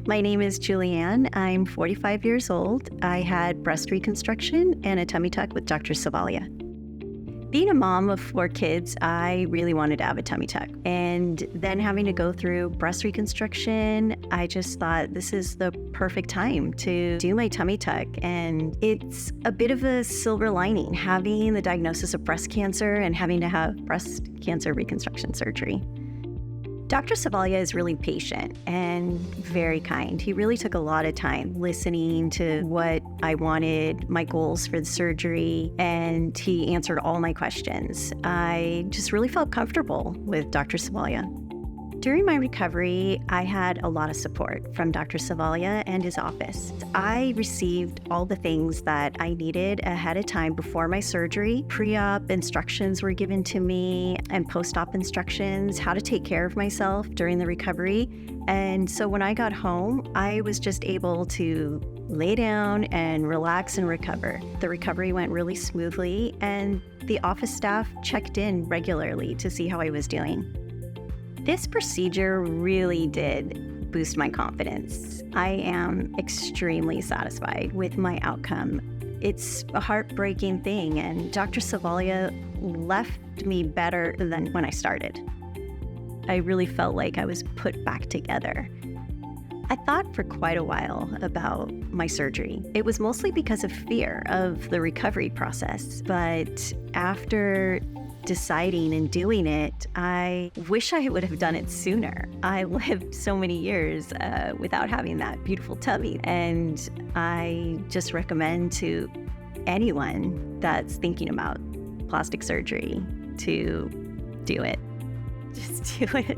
My name is Julianne. I'm 45 years old. I had breast reconstruction and a tummy tuck with Dr. Savalia. Being a mom of 4 kids, I really wanted to have a tummy tuck. And then having to go through breast reconstruction, I just thought this is the perfect time to do my tummy tuck. And it's a bit of a silver lining, having the diagnosis of breast cancer and having to have breast cancer reconstruction surgery. Dr. Savalia is really patient and very kind. He really took a lot of time listening to what I wanted, my goals for the surgery, and he answered all my questions. I just really felt comfortable with Dr. Savalia. During my recovery, I had a lot of support from Dr. Savalia and his office. I received all the things that I needed ahead of time before my surgery. Pre-op instructions were given to me and post-op instructions, how to take care of myself during the recovery. And so when I got home, I was just able to lay down and relax and recover. The recovery went really smoothly, and the office staff checked in regularly to see how I was doing. This procedure really did boost my confidence. I am extremely satisfied with my outcome. It's a heartbreaking thing, and Dr. Savalia left me better than when I started. I really felt like I was put back together. I thought for quite a while about my surgery. It was mostly because of fear of the recovery process, but after deciding and doing it, I wish I would have done it sooner. I lived so many years without having that beautiful tummy, and I just recommend to anyone that's thinking about plastic surgery to do it. Just do it.